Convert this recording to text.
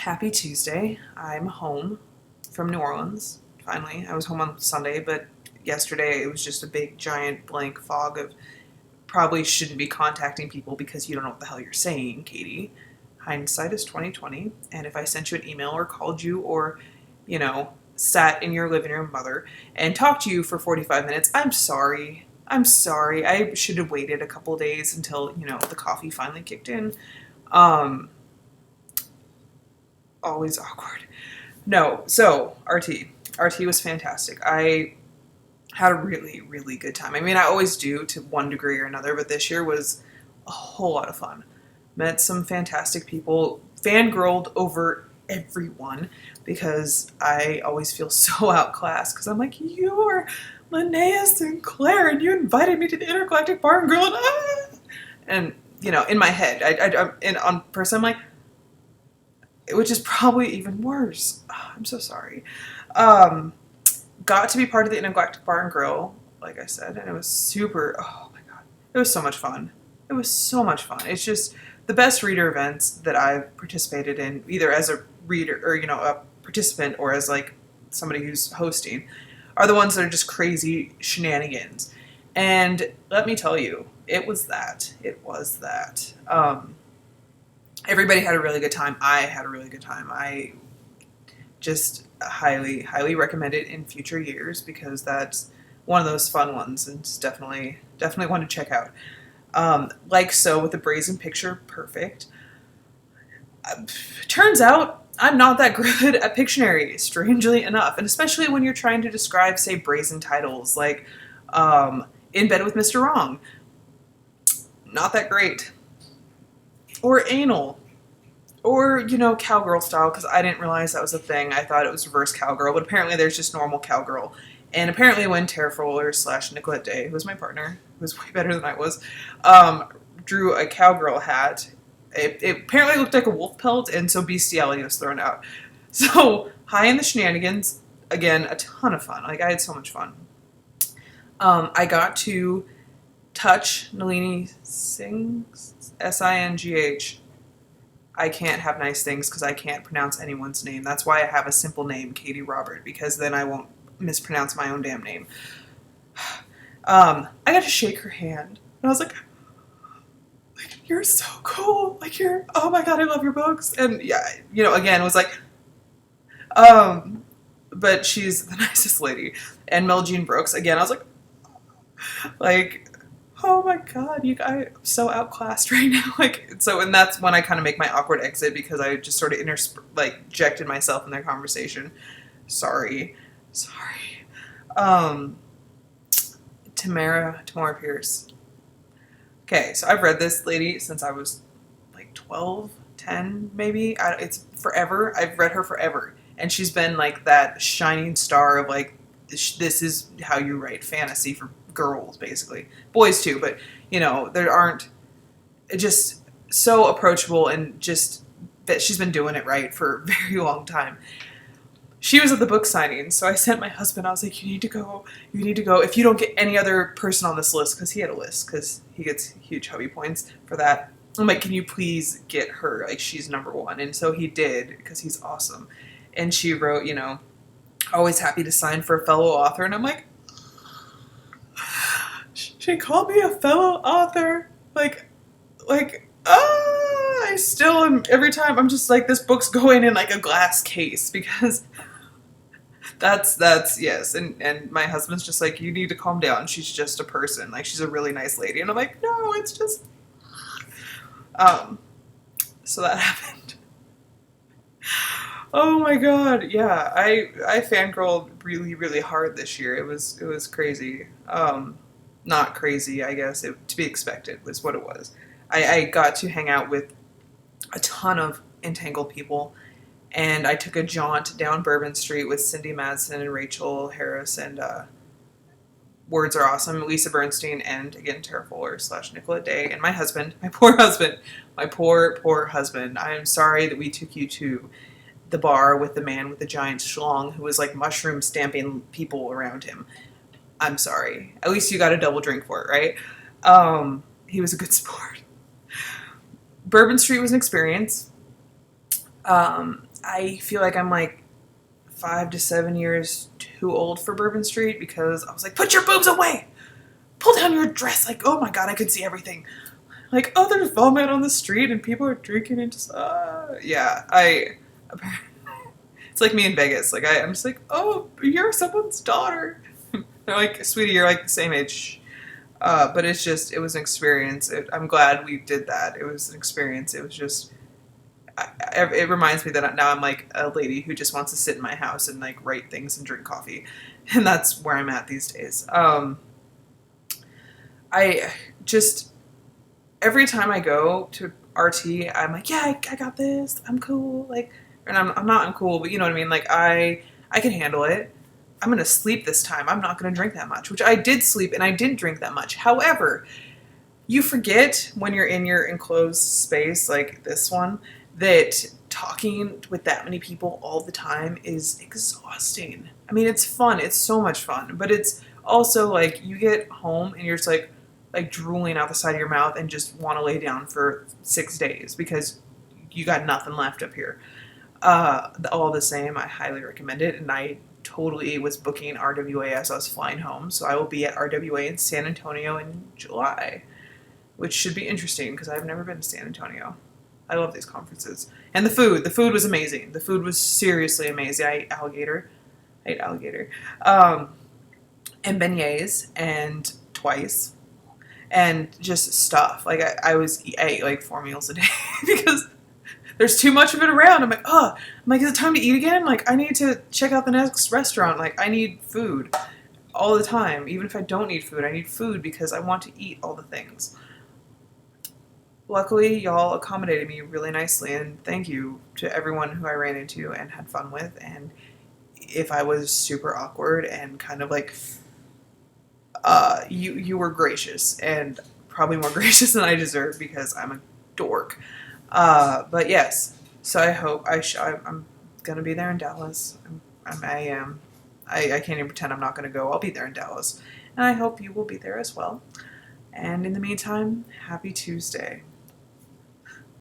Happy Tuesday. I'm home from New Orleans, finally. I was home on Sunday, but yesterday it was just a big, giant, blank fog of probably shouldn't be contacting people because you don't know what the hell you're saying, Katie. Hindsight is 2020, and if I sent you an email or called you or, sat in your living room, mother, and talked to you for 45 minutes, I'm sorry. I'm sorry. I should have waited a couple days until, the coffee finally kicked in. Um, Always awkward. No, so RT. RT was fantastic. I had a really, really good time. I mean, I always do to one degree or another, but this year was a whole lot of fun. Met some fantastic people, fangirled over everyone because I always feel so outclassed because I'm like, you are Linnea Sinclair and you invited me to the Intergalactic Bar and Grill and in my head, and on person, I'm like, which is probably even worse. Oh, I'm so sorry. Um, Got to be part of the Intergalactic Bar and Grill, like I said, and it was super, oh my god. It was so much fun. It was so much fun. It's just the best reader events that I've participated in, either as a reader or, a participant or as like somebody who's hosting, are the ones that are just crazy shenanigans. And let me tell you, it was that. It was that. Everybody had a really good time. I had a really good time. I just highly, highly recommend it in future years because that's one of those fun ones and it's definitely one to check out. Like so with the Brazen Picture Perfect. Turns out I'm not that good at Pictionary, strangely enough. And especially when you're trying to describe, say, brazen titles like In Bed with Mr. Wrong. Not that great. Or anal. Or, cowgirl style, because I didn't realize that was a thing. I thought it was reverse cowgirl, but apparently there's just normal cowgirl. And apparently when Tara Fuller / Nicolette Day, who was my partner, who was way better than I was, drew a cowgirl hat, it apparently looked like a wolf pelt, and so bestiality was thrown out. So, high in the shenanigans, again, a ton of fun. Like, I had so much fun. I got to touch Nalini Singh's, Singh. I can't have nice things because I can't pronounce anyone's name. That's why I have a simple name, Katie Robert, because then I won't mispronounce my own damn name. I got to shake her hand. And I was like, you're so cool. Like, oh my god, I love your books. And yeah, again, it was like, but she's the nicest lady. And Mel Jean Brooks, again, I was like, oh my god, you guys, I'm so outclassed right now. And that's when I kind of make my awkward exit because I just sort of injected myself in their conversation. Sorry. Tamara Pierce. Okay, so I've read this lady since I was like 12, 10 maybe. It's forever. I've read her forever. And she's been like that shining star of like, this is how you write fantasy for girls, basically. Boys too, but, there aren't, just so approachable and just that she's been doing it right for a very long time. She was at the book signing, so I sent my husband, I was like, you need to go. If you don't get any other person on this list, because he had a list, because he gets huge hubby points for that. I'm like, can you please get her? Like, she's number one. And so he did, because he's awesome. And she wrote, always happy to sign for a fellow author. And I'm like, she called me a fellow author. I still am, every time I'm just like, this book's going in like a glass case because that's yes. And my husband's just like, you need to calm down. She's just a person. Like, she's a really nice lady. And I'm like, no, it's just, so that happened. Oh my god, yeah. I fangirled really, really hard this year. It was crazy. Not crazy, I guess. To be expected was what it was. I got to hang out with a ton of Entangled people, and I took a jaunt down Bourbon Street with Cindy Madsen and Rachel Harris and Words Are Awesome, Lisa Bernstein, and again Tara Fuller / Nicolette Day, and my husband, my poor husband. I am sorry that we took you to the bar with the man with the giant schlong who was like mushroom stamping people around him. I'm sorry. At least you got a double drink for it, right? He was a good sport. Bourbon Street was an experience. I feel like I'm like 5 to 7 years too old for Bourbon Street because I was like, put your boobs away! Pull down your dress! Like, oh my god, I could see everything. Like, oh, there's vomit on the street and people are drinking and just, yeah, it's like me in Vegas. Like, I'm just like, oh, you're someone's daughter. They're like, sweetie, you're like the same age. But it was an experience. I'm glad we did that. It was an experience. It was just, it reminds me that now I'm like a lady who just wants to sit in my house and like write things and drink coffee. And that's where I'm at these days. I just, every time I go to RT, I'm like, yeah, I got this. I'm cool. Like, and I'm not uncool, but you know what I mean? Like, I can handle it. I'm going to sleep this time. I'm not going to drink that much, which I did sleep and I didn't drink that much. However, you forget when you're in your enclosed space, like this one, that talking with that many people all the time is exhausting. I mean, it's fun. It's so much fun, but it's also like you get home and you're just like drooling out the side of your mouth and just want to lay down for 6 days because you got nothing left up here. All the same, I highly recommend it, and I totally was booking RWA as I was flying home, so I will be at RWA in San Antonio in July, which should be interesting because I've never been to San Antonio. I love these conferences. And the food was amazing. The food was seriously amazing. I ate alligator. And beignets, and twice. And just stuff. Like, I ate like 4 meals a day because there's too much of it around. I'm like, is it time to eat again? Like, I need to check out the next restaurant. Like, I need food all the time. Even if I don't need food, I need food because I want to eat all the things. Luckily, y'all accommodated me really nicely, and thank you to everyone who I ran into and had fun with. And if I was super awkward and kind of like, you were gracious, and probably more gracious than I deserve because I'm a dork. But yes, so I hope I'm gonna be there in Dallas. I am. I can't even pretend I'm not gonna go. I'll be there in Dallas, and I hope you will be there as well. And in the meantime, happy Tuesday.